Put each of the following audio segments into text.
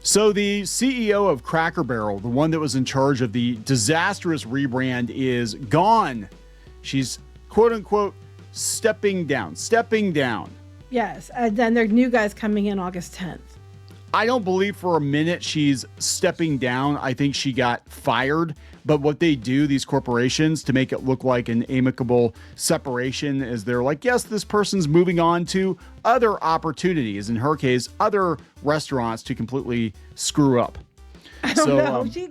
So the CEO of Cracker Barrel, the one that was in charge of the disastrous rebrand, is gone. She's quote unquote stepping down. Yes. And then their new guy's coming in August 10th. I don't believe for a minute she's stepping down. I think she got fired. But what they do, these corporations, to make it look like an amicable separation, is they're like, yes, this person's moving on to other opportunities. In her case, other restaurants to completely screw up. I don't know. She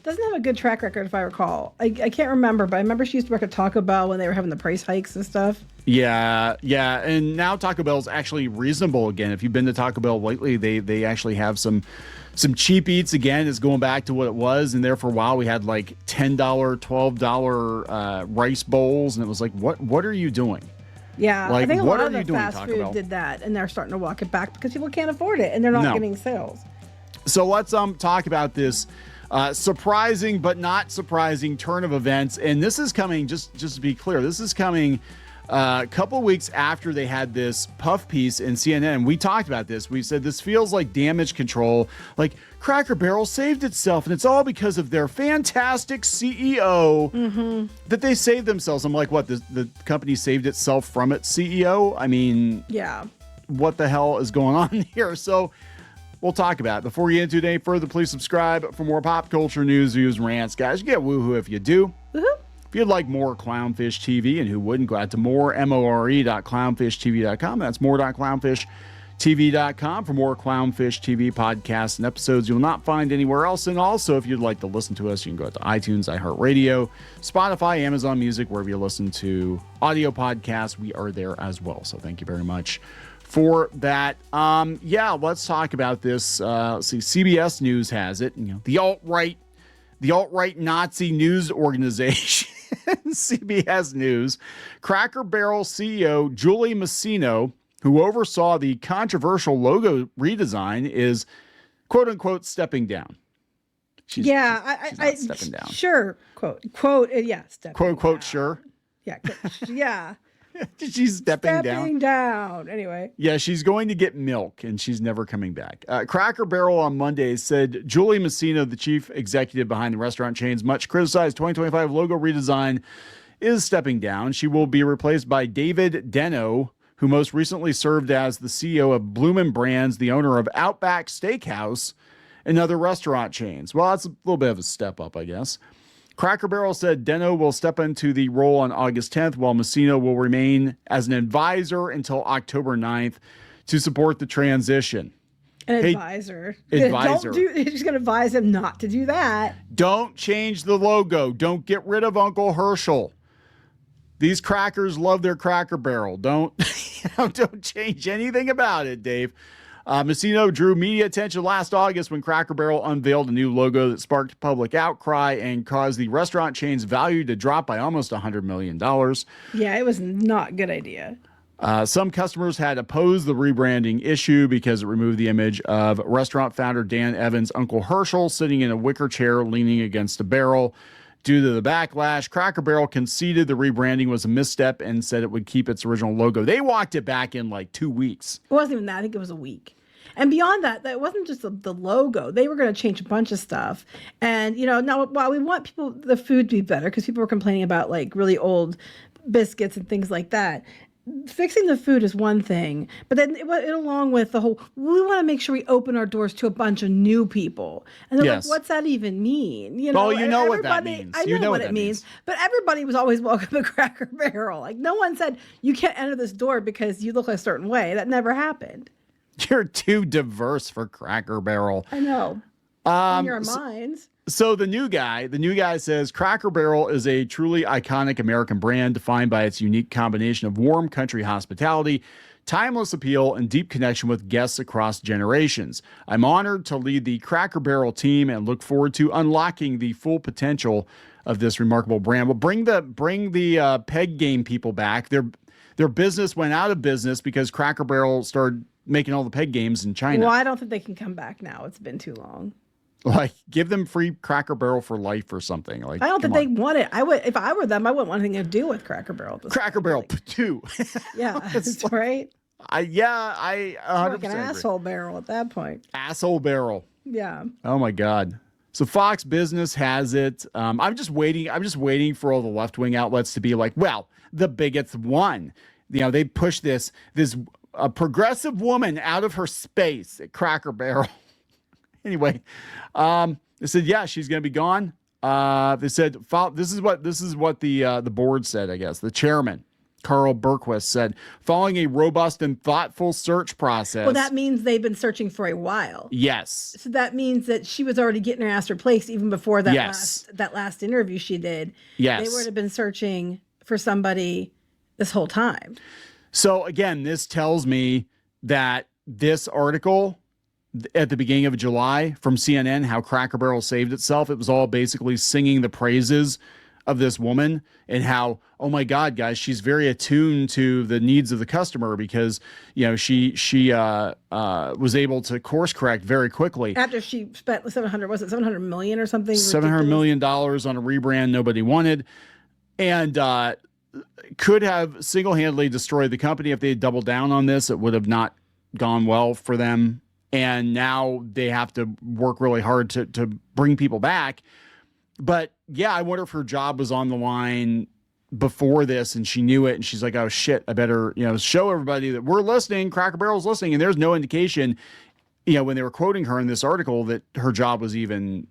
doesn't have a good track record, if I recall. I can't remember, but I remember she used to work at Taco Bell when they were having the price hikes and stuff. Yeah. And now Taco Bell's actually reasonable again. If you've been to Taco Bell lately, they actually have some cheap eats again. It's going back to what it was. And there for a while, we had like $10, $12 rice bowls. And it was like, what are you doing? Yeah, like, I think a lot of the doing, fast Taco food Bell? did that. And they're starting to walk it back because people can't afford it. And they're not getting sales. So let's talk about this surprising but not surprising turn of events. And this is coming, just to be clear, this is coming a couple weeks after they had this puff piece in CNN. We talked about this. We said this feels like damage control, like Cracker Barrel saved itself, and it's all because of their fantastic CEO that they saved themselves. I'm like, what? The company saved itself from its CEO? I mean, yeah. What the hell is going on here? So we'll talk about it. Before we get into it any further, please subscribe for more pop culture news, views, and rants. Guys, you get woohoo if you do. Woohoo. If you'd like more Clownfish TV, and who wouldn't, go out to more.clownfishtv.com. That's more.clownfishtv.com for more Clownfish TV podcasts and episodes you'll not find anywhere else. And also, if you'd like to listen to us, you can go out to iTunes, iHeartRadio, Spotify, Amazon Music, wherever you listen to audio podcasts. We are there as well. So thank you very much for that. Let's talk about this. Let's see, CBS News has it. The alt-right Nazi news organization, CBS News. Cracker Barrel CEO Julie Masino, who oversaw the controversial logo redesign, is quote unquote stepping down. She's not stepping down. Sure. Quote, yeah. Stepping quote unquote, down. sure. Yeah. Yeah. She's stepping down. Anyway. Yeah, she's going to get milk, and she's never coming back. Cracker Barrel on Monday said Julie Masino, the chief executive behind the restaurant chain's much criticized 2025 logo redesign, is stepping down. She will be replaced by David Deno, who most recently served as the CEO of Bloomin' Brands, the owner of Outback Steakhouse, and other restaurant chains. Well, that's a little bit of a step up, I guess. Cracker Barrel said Deno will step into the role on August 10th, while Masino will remain as an advisor until October 9th to support the transition. Advisor. She's going to advise him not to do that. Don't change the logo. Don't get rid of Uncle Herschel. These crackers love their Cracker Barrel. Don't change anything about it, Dave. Masino drew media attention last August when Cracker Barrel unveiled a new logo that sparked public outcry and caused the restaurant chain's value to drop by almost $100 million. Yeah, it was not a good idea. Some customers had opposed the rebranding issue because it removed the image of restaurant founder Dan Evans' Uncle Herschel sitting in a wicker chair leaning against a barrel. Due to the backlash, Cracker Barrel conceded the rebranding was a misstep and said it would keep its original logo. They walked it back in like 2 weeks. It wasn't even that. I think it was a week. And beyond that, that wasn't just the logo. They were going to change a bunch of stuff. And, now while we want the food to be better, because people were complaining about like really old biscuits and things like that, fixing the food is one thing, but then it along with the whole, we want to make sure we open our doors to a bunch of new people. And they're like, what's that even mean? Well, you know what that means. I know what it means. But everybody was always welcome to Cracker Barrel. Like no one said, you can't enter this door because you look a certain way. That never happened. You're too diverse for Cracker Barrel. I know. In your minds. So the new guy says Cracker Barrel is a truly iconic American brand defined by its unique combination of warm country hospitality, timeless appeal, and deep connection with guests across generations. I'm honored to lead the Cracker Barrel team and look forward to unlocking the full potential of this remarkable brand. Well, bring the peg game people back. Their business went out of business because Cracker Barrel started making all the peg games in China. Well, I don't think they can come back now. It's been too long. Like, give them free Cracker Barrel for life or something. Like, I don't think they want it. I would, if I were them, I wouldn't want anything to do with Cracker Barrel. Cracker Barrel 2. Yeah, that's right. I 100% Like an agree. asshole barrel at that point. Asshole barrel. Yeah. Oh my God. So Fox Business has it. I'm just waiting for all the left wing outlets to be like, well, the bigots won. You know, they pushed this a progressive woman out of her space at Cracker Barrel. Anyway, they said, yeah, she's going to be gone. They said, this is what the board said, I guess. The chairman, Carl Berquist, said, following a robust and thoughtful search process. Well, that means they've been searching for a while. Yes. So that means that she was already getting her ass replaced even before that Yes. last interview she did. Yes. They would have been searching for somebody this whole time. So again, this tells me that this article at the beginning of July from CNN, how Cracker Barrel saved itself, it was all basically singing the praises of this woman and how, oh my God, guys, she's very attuned to the needs of the customer because, you know, she was able to course correct very quickly. After she spent $700 million or something? $700 million on a rebrand nobody wanted. And could have single-handedly destroyed the company if they had doubled down on this. It would have not gone well for them. And now they have to work really hard to bring people back. But yeah, I wonder if her job was on the line before this and she knew it. And she's like, oh shit, I better, you know, show everybody that we're listening. Cracker Barrel's listening. And there's no indication, you know, when they were quoting her in this article that her job was even,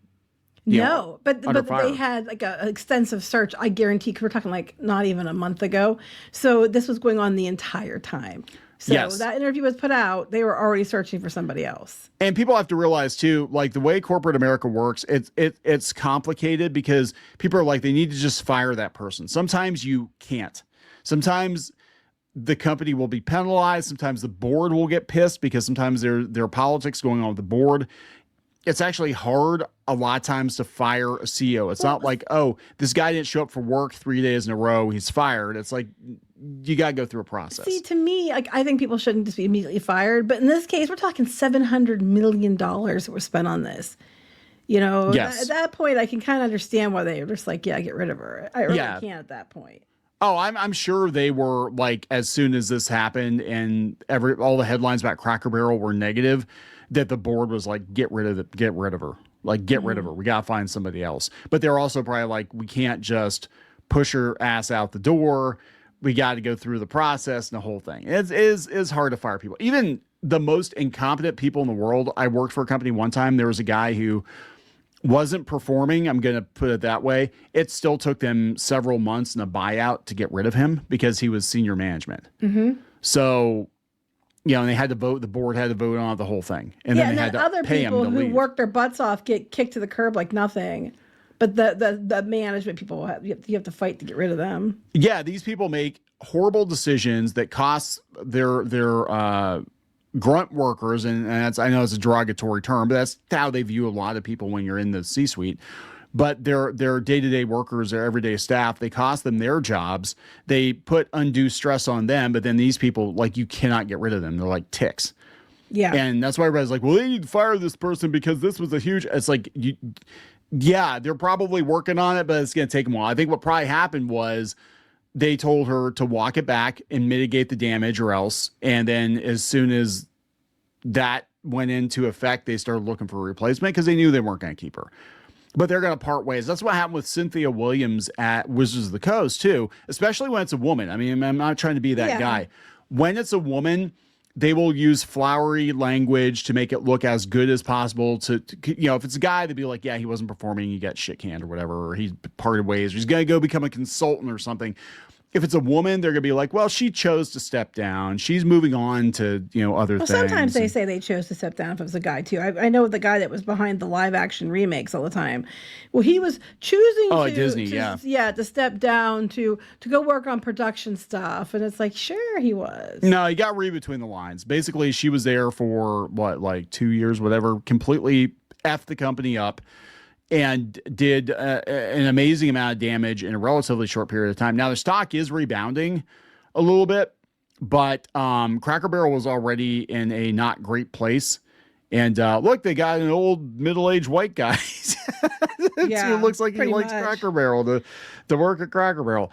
but fire. they had like an extensive search. I guarantee, because we're talking like not even a month ago. So this was going on the entire time. So yes. That interview was put out. They were already searching for somebody else. And people have to realize too, like the way corporate America works, it's complicated because people are like, they need to just fire that person. Sometimes you can't. Sometimes the company will be penalized. Sometimes the board will get pissed because sometimes there are politics going on with the board. It's actually hard a lot of times to fire a CEO. It's not like, oh, this guy didn't show up for work 3 days in a row, he's fired. It's like, you got to go through a process. See, to me, like, I think people shouldn't just be immediately fired. But in this case, we're talking $700 million that were spent on this. You know, yes. At that point, I can kind of understand why they were just like, yeah, get rid of her. I really can't at that point. Oh, I'm sure they were like, as soon as this happened and all the headlines about Cracker Barrel were negative, that the board was like, get rid of her. Like, get rid of her. We got to find somebody else. But they're also probably like, we can't just push her ass out the door. We got to go through the process and the whole thing. It is hard to fire people. Even the most incompetent people in the world. I worked for a company one time. There was a guy who wasn't performing. I'm going to put it that way. It still took them several months in a buyout to get rid of him because he was senior management. Mm-hmm. So, you know, and they had to vote. The board had to vote on the whole thing. And then they had to other pay him to people who leave. work their butts off get kicked to the curb like nothing. But the management people, you have to fight to get rid of them. Yeah, these people make horrible decisions that cost their grunt workers, and that's, I know it's a derogatory term, but that's how they view a lot of people when you're in the C-suite. But their day-to-day workers, their everyday staff, they cost them their jobs. They put undue stress on them, but then these people, like, you cannot get rid of them. They're like ticks. Yeah. And that's why everybody's like, well, they need to fire this person because this was a huge, it's like, yeah, they're probably working on it, but it's going to take them a while. I think what probably happened was they told her to walk it back and mitigate the damage or else. And then as soon as that went into effect, they started looking for a replacement because they knew they weren't going to keep her. But they're going to part ways. That's what happened with Cynthia Williams at Wizards of the Coast, too, especially when it's a woman. I mean, I'm not trying to be that guy. When it's a woman, they will use flowery language to make it look as good as possible. To you know, if it's a guy, they'd be like, yeah, he wasn't performing, he got shit canned or whatever, or he parted ways, or he's going to go become a consultant or something. If it's a woman, they're going to be like, well, she chose to step down. She's moving on to, you know, other things. Sometimes they say they chose to step down if it was a guy, too. I know the guy that was behind the live action remakes all the time. Well, he was choosing to step down to go work on production stuff. And it's like, sure, he was. No, he got read between the lines. Basically, she was there for, what, like 2 years, whatever, completely effed the company up. And did an amazing amount of damage in a relatively short period of time. Now, the stock is rebounding a little bit, but Cracker Barrel was already in a not great place. And look, they got an old middle-aged white guy who looks like he likes Cracker Barrel to work at Cracker Barrel.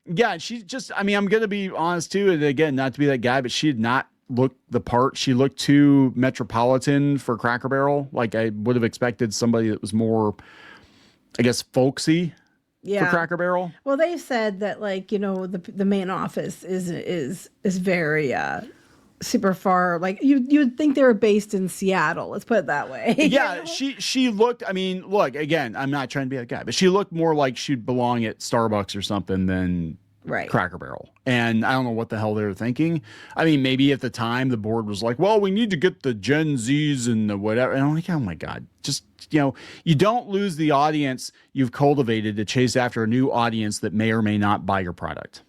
Yeah, she just, I mean, I'm going to be honest too. And again, not to be that guy, but she did not look the part. She looked too metropolitan for Cracker Barrel. Like I would have expected somebody that was more, I guess, folksy for Cracker Barrel. Well, they've said that, like, you know, the main office is very super far. Like you would think they were based in Seattle. Let's put it that way. Yeah, she looked. I mean, look, again, I'm not trying to be that guy, but she looked more like she'd belong at Starbucks or something than Cracker Barrel. And I don't know what the hell they were thinking. I mean, maybe at the time the board was like, well, we need to get the Gen Zs and the whatever. And I'm like, oh my God, just, you know, you don't lose the audience you've cultivated to chase after a new audience that may or may not buy your product.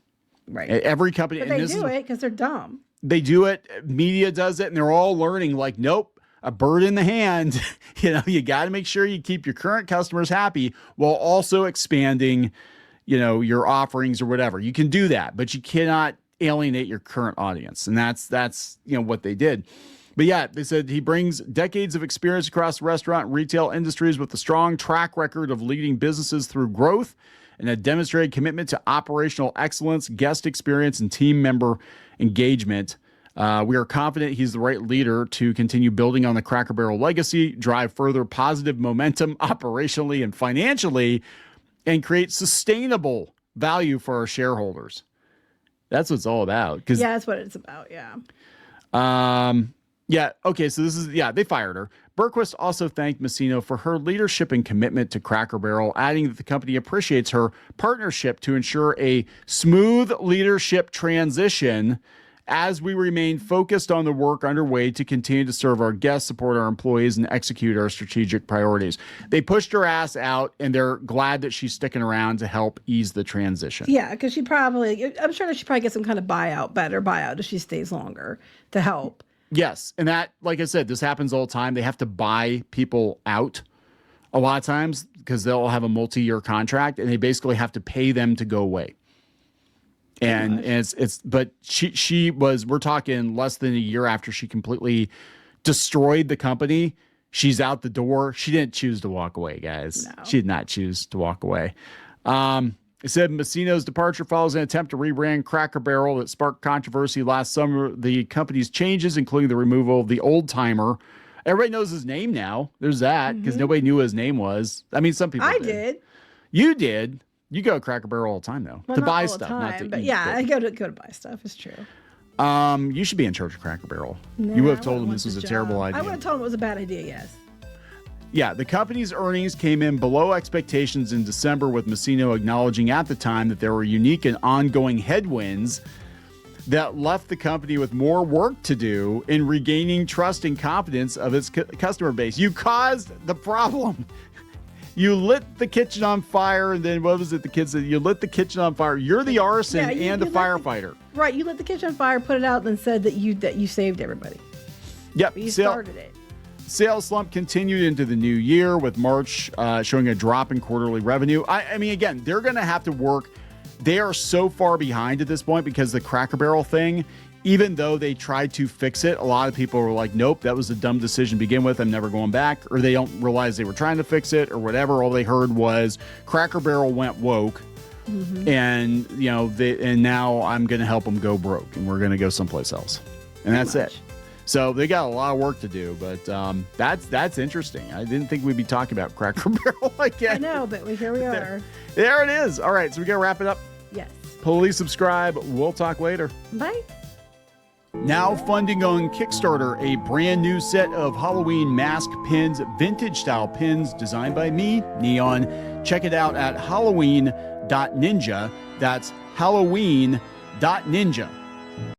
Right. Every company. But they do it because they're dumb. They do it. Media does it. And they're all learning like, nope, a bird in the hand. You know, you got to make sure you keep your current customers happy while also expanding, you know, your offerings or whatever. You can do that, but you cannot alienate your current audience. And that's, you know, what they did. But yeah, they said he brings decades of experience across the restaurant and retail industries with a strong track record of leading businesses through growth and a demonstrated commitment to operational excellence, guest experience, and team member engagement. We are confident he's the right leader to continue building on the Cracker Barrel legacy, drive further positive momentum operationally and financially, and create sustainable value for our shareholders. That's what it's all about. Yeah, that's what it's about. Yeah. Yeah. Okay. So this is, they fired her. Berquist also thanked Messino for her leadership and commitment to Cracker Barrel, adding that the company appreciates her partnership to ensure a smooth leadership transition as we remain focused on the work underway to continue to serve our guests, support our employees, and execute our strategic priorities. They pushed her ass out, and they're glad that she's sticking around to help ease the transition. Yeah, because I'm sure that she probably gets some kind of better buyout if she stays longer to help. Yes. And that, like I said, this happens all the time. They have to buy people out a lot of times because they'll have a multi-year contract and they basically have to pay them to go away. And but we're talking less than a year after she completely destroyed the company. She's out the door. She didn't choose to walk away, guys. No. She did not choose to walk away. It said Messino's departure follows an attempt to rebrand Cracker Barrel that sparked controversy last summer. The company's changes, including the removal of the old timer. Everybody knows his name now. There's that because nobody knew what his name was. I mean, some people did. You did. You go to Cracker Barrel all the time, though, to buy stuff, not to eat. But yeah, I go to buy stuff. It's true. You should be in charge of Cracker Barrel. You would have told him this was a terrible idea. I would have told him it was a bad idea. Yes. Yeah, the company's earnings came in below expectations in December, with Messino acknowledging at the time that there were unique and ongoing headwinds that left the company with more work to do in regaining trust and confidence of its customer base. You caused the problem. You lit the kitchen on fire, and then what was it? The kids said you lit the kitchen on fire. You're the arson and the firefighter. Right, you lit the kitchen on fire, put it out, and then said that you saved everybody. Yep, but you started it. Sales slump continued into the new year, with March showing a drop in quarterly revenue. I mean, again, they're going to have to work. They are so far behind at this point because the Cracker Barrel thing, even though they tried to fix it, a lot of people were like, nope, that was a dumb decision to begin with. I'm never going back. Or they don't realize they were trying to fix it or whatever. All they heard was Cracker Barrel went woke. And, you know, and now I'm going to help them go broke and we're going to go someplace else. And that's it. So they got a lot of work to do, but that's interesting. I didn't think we'd be talking about Cracker Barrel again. I know, but here we are. There it is. All right, so we got to wrap it up. Yes. Please subscribe. We'll talk later. Bye. Now funding on Kickstarter, a brand new set of Halloween mask pins, vintage style pins designed by me, Kneon. Check it out at halloween.ninja. That's halloween.ninja.